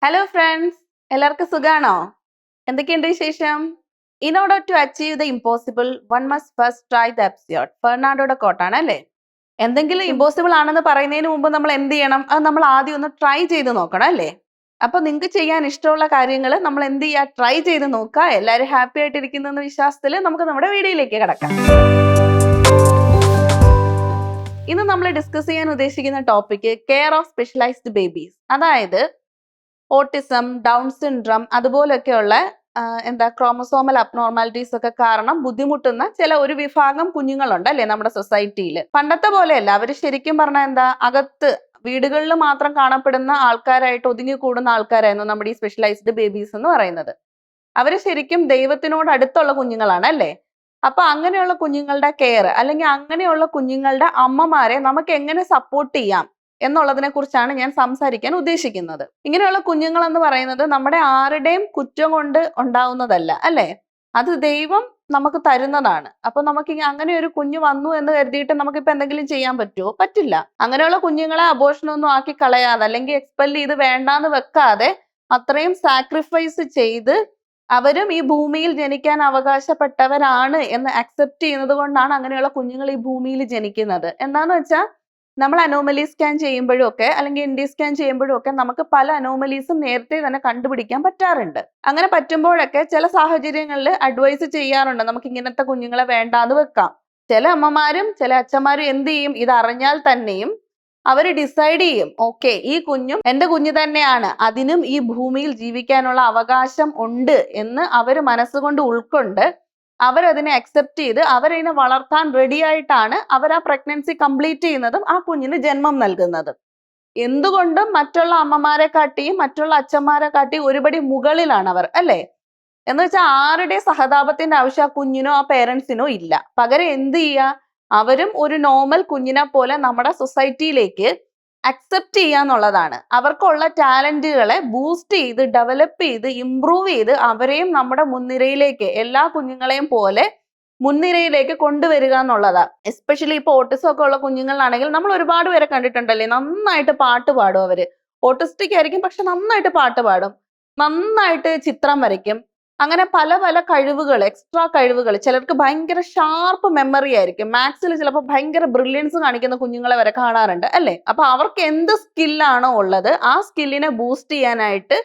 Hello friends, എല്ലാവർക്കും സുഖാണോ? എന്തൊക്കെയുണ്ട് വിശേഷം? In order to achieve the impossible one must first try the absurd. ഫെർണാണ്ടോയുടെ കോട്ടാണ് അല്ലേ? എന്തെങ്കിലും ഇമ്പോസിബിൾ ആണെന്ന് പറയുന്നതിന് മുമ്പ് നമ്മൾ എന്ത് ചെയ്യണം? അത് നമ്മൾ ആദ്യം ഒന്ന് ട്രൈ ചെയ്ത് നോക്കണം അല്ലേ? അപ്പൊ നിങ്ങൾക്ക് ചെയ്യാൻ ഇഷ്ടമുള്ള കാര്യങ്ങൾ നമ്മൾ എന്ത് ചെയ്യുക? ട്രൈ ചെയ്ത് നോക്കുക. എല്ലാവരും ഹാപ്പി ആയിട്ടിരിക്കുന്ന വിശ്വാസത്തിൽ നമുക്ക് നമ്മുടെ വീഡിയോയിലേക്ക് കിടക്കാം. ഇന്ന് നമ്മൾ ഡിസ്കസ് ചെയ്യാൻ ഉദ്ദേശിക്കുന്ന topic care of specialized babies. അതായത് ഓട്ടിസം, ഡൗൺ സിൻഡ്രം, അതുപോലൊക്കെയുള്ള ക്രോമസോമൽ അബ്നോർമാലിറ്റീസ് ഒക്കെ കാരണം ബുദ്ധിമുട്ടുന്ന ഒരു വിഭാഗം കുഞ്ഞുങ്ങളുണ്ട് അല്ലേ നമ്മുടെ സൊസൈറ്റിയിൽ. പണ്ടത്തെ പോലെയല്ല, അവർ ശരിക്കും പറഞ്ഞാൽ അകത്ത് വീടുകളിൽ മാത്രം കാണപ്പെടുന്ന ആൾക്കാരായിട്ട് ഒതുങ്ങിക്കൂടുന്ന ആൾക്കാരായിരുന്നു നമ്മുടെ ഈ സ്പെഷ്യലൈസ്ഡ് ബേബീസ് എന്ന് പറയുന്നത്. അവർ ശരിക്കും ദൈവത്തിനോട് അടുത്തുള്ള കുഞ്ഞുങ്ങളാണ് അല്ലേ? അപ്പൊ അങ്ങനെയുള്ള കുഞ്ഞുങ്ങളുടെ കെയർ അല്ലെങ്കിൽ അങ്ങനെയുള്ള കുഞ്ഞുങ്ങളുടെ അമ്മമാരെ നമുക്ക് എങ്ങനെ സപ്പോർട്ട് ചെയ്യാം എന്നുള്ളതിനെ കുറിച്ചാണ് ഞാൻ സംസാരിക്കാൻ ഉദ്ദേശിക്കുന്നത്. ഇങ്ങനെയുള്ള കുഞ്ഞുങ്ങൾ എന്ന് പറയുന്നത് നമ്മുടെ ആരുടെയും കുറ്റം കൊണ്ട് ഉണ്ടാവുന്നതല്ല അല്ലേ? അത് ദൈവം നമുക്ക് തരുന്നതാണ്. അപ്പൊ നമുക്ക് അങ്ങനെ ഒരു കുഞ്ഞു വന്നു എന്ന് കരുതിയിട്ട് നമുക്കിപ്പോ എന്തെങ്കിലും ചെയ്യാൻ പറ്റുമോ? പറ്റില്ല. അങ്ങനെയുള്ള കുഞ്ഞുങ്ങളെ അബോർഷനൊന്നും ആക്കി കളയാതെ അല്ലെങ്കിൽ എക്സ്പെൽ ചെയ്ത് വേണ്ടാന്ന് വെക്കാതെ അത്രയും സാക്രിഫൈസ് ചെയ്ത് അവരും ഈ ഭൂമിയിൽ ജനിക്കാൻ അവകാശപ്പെട്ടവരാണ് എന്ന് അക്സെപ്റ്റ് ചെയ്യുന്നത് കൊണ്ടാണ് അങ്ങനെയുള്ള കുഞ്ഞുങ്ങൾ ഈ ഭൂമിയിൽ ജനിക്കുന്നത്. എന്താന്ന് വെച്ചാൽ നമ്മൾ അനോമലി സ്കാൻ ചെയ്യുമ്പോഴും ഒക്കെ അല്ലെങ്കിൽ എൻഡി സ്കാൻ ചെയ്യുമ്പോഴും ഒക്കെ നമുക്ക് പല അനോമലീസും നേരത്തെ തന്നെ കണ്ടുപിടിക്കാൻ പറ്റാറുണ്ട്. അങ്ങനെ പറ്റുമ്പോഴൊക്കെ ചില സാഹചര്യങ്ങളിൽ അഡ്വൈസ് ചെയ്യാറുണ്ട്, നമുക്ക് ഇങ്ങനത്തെ കുഞ്ഞുങ്ങളെ വേണ്ടാന്ന് വെക്കാം. ചില അമ്മമാരും ചില അച്ഛന്മാരും എന്ത് ചെയ്യും, ഇത് അറിഞ്ഞാൽ തന്നെയും അവർ ഡിസൈഡ് ചെയ്യും, ഓക്കെ ഈ കുഞ്ഞും എൻ്റെ കുഞ്ഞു തന്നെയാണ്, അതിനും ഈ ഭൂമിയിൽ ജീവിക്കാനുള്ള അവകാശം ഉണ്ട് എന്ന് അവർ മനസ്സുകൊണ്ട് ഉൾക്കൊണ്ട് അവരതിനെ അക്സെപ്റ്റ് ചെയ്ത് അവരതിനെ വളർത്താൻ റെഡി ആയിട്ടാണ് അവർ ആ പ്രഗ്നൻസി കംപ്ലീറ്റ് ചെയ്യുന്നതും ആ കുഞ്ഞിന് ജന്മം നൽകുന്നതും. എന്തുകൊണ്ടും മറ്റുള്ള അമ്മമാരെ കാട്ടിയും മറ്റുള്ള അച്ഛന്മാരെ കാട്ടിയും ഒരുപടി മുകളിലാണ് അവർ അല്ലേ? എന്ന് വെച്ചാൽ ആരുടെ സഹതാപത്തിന്റെ ആവശ്യം ആ കുഞ്ഞിനോ ആ പേരൻസിനോ ഇല്ല. പകരം എന്ത് ചെയ്യുക, അവരും ഒരു നോർമൽ കുഞ്ഞിനെ പോലെ നമ്മുടെ സൊസൈറ്റിയിലേക്ക് അക്സെപ്റ്റ് ചെയ്യാന്നുള്ളതാണ്. അവർക്കുള്ള ടാലന്റുകളെ ബൂസ്റ്റ് ചെയ്ത് ഡെവലപ്പ് ചെയ്ത് ഇംപ്രൂവ് ചെയ്ത് അവരെയും നമ്മുടെ മുൻനിരയിലേക്ക് എല്ലാ കുഞ്ഞുങ്ങളെയും പോലെ മുൻനിരയിലേക്ക് കൊണ്ടുവരിക എന്നുള്ളതാണ്. എസ്പെഷ്യലി ഇപ്പോൾ ഓട്ടിസം ഒക്കെ ഉള്ള കുഞ്ഞുങ്ങളാണെങ്കിൽ നമ്മൾ ഒരുപാട് പേരെ കണ്ടിട്ടുണ്ടല്ലേ, നന്നായിട്ട് പാട്ട് പാടും. അവര് ഓട്ടിസ്റ്റിക് ആയിരിക്കും, പക്ഷെ നന്നായിട്ട് പാട്ട് പാടും, നന്നായിട്ട് ചിത്രം വരയ്ക്കും. അങ്ങനെ പല പല കഴിവുകൾ, എക്സ്ട്രാ കഴിവുകൾ. ചിലർക്ക് ഭയങ്കര ഷാർപ്പ് മെമ്മറി ആയിരിക്കും, മാത്സിൽ ചിലപ്പോൾ ഭയങ്കര ബ്രില്യൻസ് കാണിക്കുന്ന കുഞ്ഞുങ്ങളെ വരെ കാണാറുണ്ട് അല്ലേ? അപ്പൊ അവർക്ക് എന്ത് സ്കില്ലാണോ ഉള്ളത് ആ സ്കില്ലിനെ ബൂസ്റ്റ് ചെയ്യാനായിട്ട്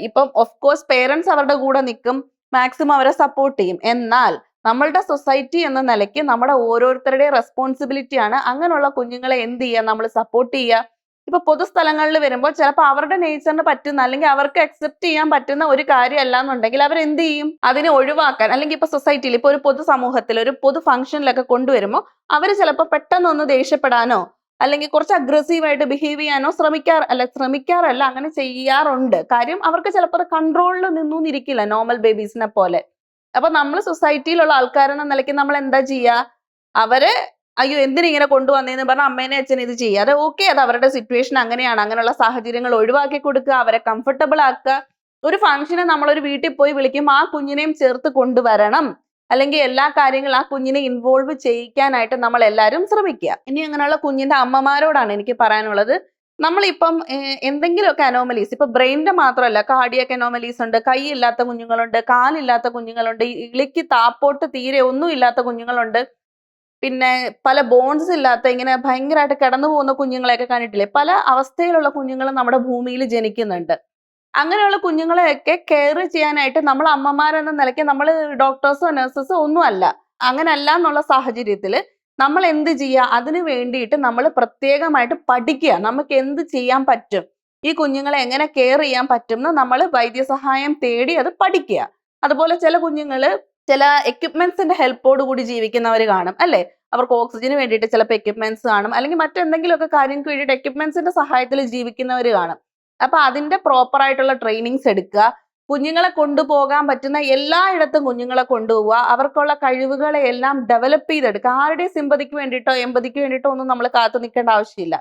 ഇപ്പം ഓഫ് കോഴ്സ് പേരൻസ് അവരുടെ കൂടെ നിൽക്കും, മാക്സിമം അവരെ സപ്പോർട്ട് ചെയ്യും. എന്നാൽ നമ്മളുടെ സൊസൈറ്റി എന്ന നിലയ്ക്ക് നമ്മുടെ ഓരോരുത്തരുടെയും റെസ്പോൺസിബിലിറ്റിയാണ് അങ്ങനെയുള്ള കുഞ്ഞുങ്ങളെ എന്ത് ചെയ്യുക, നമ്മൾ സപ്പോർട്ട് ചെയ്യുക. ഇപ്പൊ പൊതുസ്ഥലങ്ങളിൽ വരുമ്പോൾ ചിലപ്പോൾ അവരുടെ നേച്ചറിന് പറ്റുന്ന അല്ലെങ്കിൽ അവർക്ക് അക്സെപ്റ്റ് ചെയ്യാൻ പറ്റുന്ന ഒരു കാര്യമല്ല എന്നുണ്ടെങ്കിൽ അവർ എന്ത് ചെയ്യും, അതിനെ ഒഴിവാക്കാൻ. അല്ലെങ്കിൽ ഇപ്പൊ സൊസൈറ്റിയിൽ ഇപ്പൊ ഒരു പൊതുസമൂഹത്തിൽ ഒരു പൊതു ഫംഗ്ഷനിലൊക്കെ കൊണ്ടുവരുമ്പോൾ അവർ ചിലപ്പോൾ പെട്ടെന്നൊന്ന് ദേഷ്യപ്പെടാനോ അല്ലെങ്കിൽ കുറച്ച് അഗ്രസീവായിട്ട് ബിഹേവ് ചെയ്യാനോ ശ്രമിക്കാറല്ല, അങ്ങനെ ചെയ്യാറുണ്ട്. കാര്യം അവർക്ക് ചിലപ്പോൾ കൺട്രോളിൽ നിന്നിരിക്കില്ല നോർമൽ ബേബീസിനെ പോലെ. അപ്പൊ നമ്മൾ സൊസൈറ്റിയിലുള്ള ആൾക്കാരെന്ന നിലയ്ക്ക് നമ്മൾ എന്താ ചെയ്യുക, അവരെ അയ്യോ എന്തിനിങ്ങനെ കൊണ്ടുവന്നേന്ന് പറഞ്ഞാൽ അമ്മേനെ അച്ഛനെ ഇത് ചെയ്യുക. അത് ഓക്കെ, അത് അവരുടെ സിറ്റുവേഷൻ അങ്ങനെയാണ്. അങ്ങനെയുള്ള സാഹചര്യങ്ങൾ ഒഴിവാക്കി കൊടുക്കുക, അവരെ കംഫർട്ടബിൾ ആക്കുക. ഒരു ഫംഗ്ഷന് നമ്മളൊരു വീട്ടിൽ പോയി വിളിക്കുമ്പോൾ ആ കുഞ്ഞിനെയും ചേർത്ത് കൊണ്ടുവരണം, അല്ലെങ്കിൽ എല്ലാ കാര്യങ്ങളും ആ കുഞ്ഞിനെ ഇൻവോൾവ് ചെയ്യിക്കാനായിട്ട് നമ്മൾ എല്ലാവരും ശ്രമിക്കുക. ഇനി അങ്ങനെയുള്ള കുഞ്ഞിന്റെ അമ്മമാരോടാണ് എനിക്ക് പറയാനുള്ളത്, നമ്മളിപ്പം എന്തെങ്കിലുമൊക്കെ അനോമലീസ്, ഇപ്പൊ ബ്രെയിനിന്റെ മാത്രമല്ല, കാർഡിയക് അനോമലീസ് ഉണ്ട്, കൈ ഇല്ലാത്ത കുഞ്ഞുങ്ങളുണ്ട്, കാലില്ലാത്ത കുഞ്ഞുങ്ങളുണ്ട്, ഇളിക്ക് താപ്പോട്ട് തീരെ ഒന്നും ഇല്ലാത്ത കുഞ്ഞുങ്ങളുണ്ട്, പിന്നെ പല ബോൺസ് ഇല്ലാത്ത ഇങ്ങനെ ഭയങ്കരമായിട്ട് കിടന്നു പോകുന്ന കുഞ്ഞുങ്ങളെയൊക്കെ കണ്ടിട്ടില്ലേ? പല അവസ്ഥയിലുള്ള കുഞ്ഞുങ്ങൾ നമ്മുടെ ഭൂമിയിൽ ജനിക്കുന്നുണ്ട്. അങ്ങനെയുള്ള കുഞ്ഞുങ്ങളെയൊക്കെ കെയർ ചെയ്യാനായിട്ട് നമ്മൾ അമ്മമാരെന്ന നിലയ്ക്ക് നമ്മൾ ഡോക്ടേഴ്സോ നഴ്സസോ ഒന്നും അല്ല. അങ്ങനല്ല എന്നുള്ള സാഹചര്യത്തിൽ നമ്മൾ എന്ത് ചെയ്യുക, അതിന് വേണ്ടിയിട്ട് നമ്മൾ പ്രത്യേകമായിട്ട് പഠിക്കുക. നമുക്ക് എന്ത് ചെയ്യാൻ പറ്റും, ഈ കുഞ്ഞുങ്ങളെ എങ്ങനെ കെയർ ചെയ്യാൻ പറ്റും എന്ന് നമ്മൾ വൈദ്യസഹായം തേടി അത് പഠിക്കുക. അതുപോലെ ചില കുഞ്ഞുങ്ങൾ ചില എക്യുപ്മെന്റ്സിന്റെ ഹെൽപ്പോട് കൂടി ജീവിക്കുന്നവർ കാണും അല്ലേ? അവർക്ക് ഓക്സിജന് വേണ്ടിയിട്ട് ചിലപ്പോൾ എക്യുപ്മെന്റ്സ് കാണും, അല്ലെങ്കിൽ മറ്റെന്തെങ്കിലുമൊക്കെ കാര്യങ്ങൾക്ക് വേണ്ടിയിട്ട് എക്യുപ്മെന്റ്സിന്റെ സഹായത്തിൽ ജീവിക്കുന്നവർ കാണും. അപ്പൊ അതിന്റെ പ്രോപ്പർ ആയിട്ടുള്ള ട്രെയിനിങ്സ് എടുക്കുക. കുഞ്ഞുങ്ങളെ കൊണ്ടുപോകാൻ പറ്റുന്ന എല്ലായിടത്തും കുഞ്ഞുങ്ങളെ കൊണ്ടുപോവുക. അവർക്കുള്ള കഴിവുകളെ എല്ലാം ഡെവലപ്പ് ചെയ്തെടുക്കുക. ആരുടെയും സിമ്പതിക്ക് വേണ്ടിയിട്ടോ എമ്പതിക്ക് വേണ്ടിയിട്ടോ ഒന്നും നമ്മൾ കാത്തു നിൽക്കേണ്ട ആവശ്യമില്ല.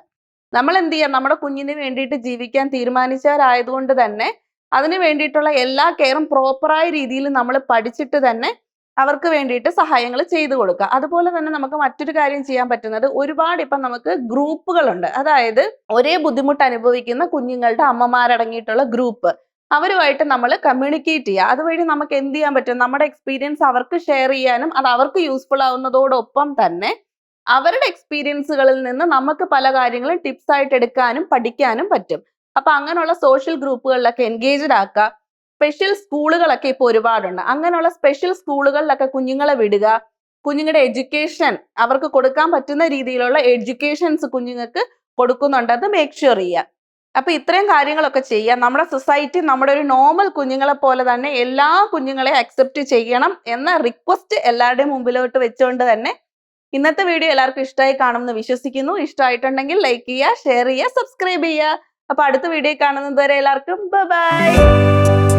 നമ്മൾ എന്ത് ചെയ്യുക, നമ്മുടെ കുഞ്ഞിന് വേണ്ടിയിട്ട് ജീവിക്കാൻ തീരുമാനിച്ചവരായതുകൊണ്ട് തന്നെ അതിന് വേണ്ടിയിട്ടുള്ള എല്ലാ കെയറും പ്രോപ്പറായ രീതിയിൽ നമ്മൾ പഠിച്ചിട്ട് തന്നെ അവർക്ക് വേണ്ടിയിട്ട് സഹായങ്ങൾ ചെയ്തു കൊടുക്കുക. അതുപോലെ തന്നെ നമുക്ക് മറ്റൊരു കാര്യം ചെയ്യാൻ പറ്റുന്നത്, ഒരുപാട് ഇപ്പം നമുക്ക് ഗ്രൂപ്പുകളുണ്ട്. അതായത് ഒരേ ബുദ്ധിമുട്ട് അനുഭവിക്കുന്ന കുഞ്ഞുങ്ങളുടെ അമ്മമാരടങ്ങിയിട്ടുള്ള ഗ്രൂപ്പ്, അവരുമായിട്ട് നമ്മൾ കമ്മ്യൂണിക്കേറ്റ് ചെയ്യുക. അതുവഴി നമുക്ക് എന്ത് ചെയ്യാൻ പറ്റും, നമ്മുടെ എക്സ്പീരിയൻസ് അവർക്ക് ഷെയർ ചെയ്യാനും അത് അവർക്ക് യൂസ്ഫുൾ ആവുന്നതോടൊപ്പം തന്നെ അവരുടെ എക്സ്പീരിയൻസുകളിൽ നിന്ന് നമുക്ക് പല കാര്യങ്ങളും ടിപ്സ് ആയിട്ട് എടുക്കാനും പഠിക്കാനും പറ്റും. അപ്പൊ അങ്ങനെയുള്ള സോഷ്യൽ ഗ്രൂപ്പുകളിലൊക്കെ എൻഗേജ്ഡ് ആക്കുക. സ്പെഷ്യൽ സ്കൂളുകളൊക്കെ ഇപ്പോൾ ഒരുപാടുണ്ട്. അങ്ങനെയുള്ള സ്പെഷ്യൽ സ്കൂളുകളിലൊക്കെ കുഞ്ഞുങ്ങളെ വിടുക. കുഞ്ഞുങ്ങളുടെ എഡ്യൂക്കേഷൻ അവർക്ക് കൊടുക്കാൻ പറ്റുന്ന രീതിയിലുള്ള എഡ്യൂക്കേഷൻസ് കുഞ്ഞുങ്ങൾക്ക് കൊടുക്കുന്നുണ്ട്, അത് മേക്ക് ഷുവർ ചെയ്യുക. അപ്പൊ ഇത്രയും കാര്യങ്ങളൊക്കെ ചെയ്യുക. നമ്മുടെ സൊസൈറ്റി നമ്മുടെ ഒരു നോർമൽ കുഞ്ഞുങ്ങളെ പോലെ തന്നെ എല്ലാ കുഞ്ഞുങ്ങളെയും അക്സെപ്റ്റ് ചെയ്യണം എന്ന റിക്വസ്റ്റ് എല്ലാവരുടെയും മുമ്പിലോട്ട് വെച്ചുകൊണ്ട് തന്നെ ഇന്നത്തെ വീഡിയോ എല്ലാവർക്കും ഇഷ്ടമായി കാണുമെന്ന് വിശ്വസിക്കുന്നു. ഇഷ്ടമായിട്ടുണ്ടെങ്കിൽ ലൈക്ക് ചെയ്യുക, ഷെയർ ചെയ്യുക, സബ്സ്ക്രൈബ് ചെയ്യുക. അപ്പൊ അടുത്ത വീഡിയോ കാണുന്നത് വരെ എല്ലാവർക്കും ബൈ.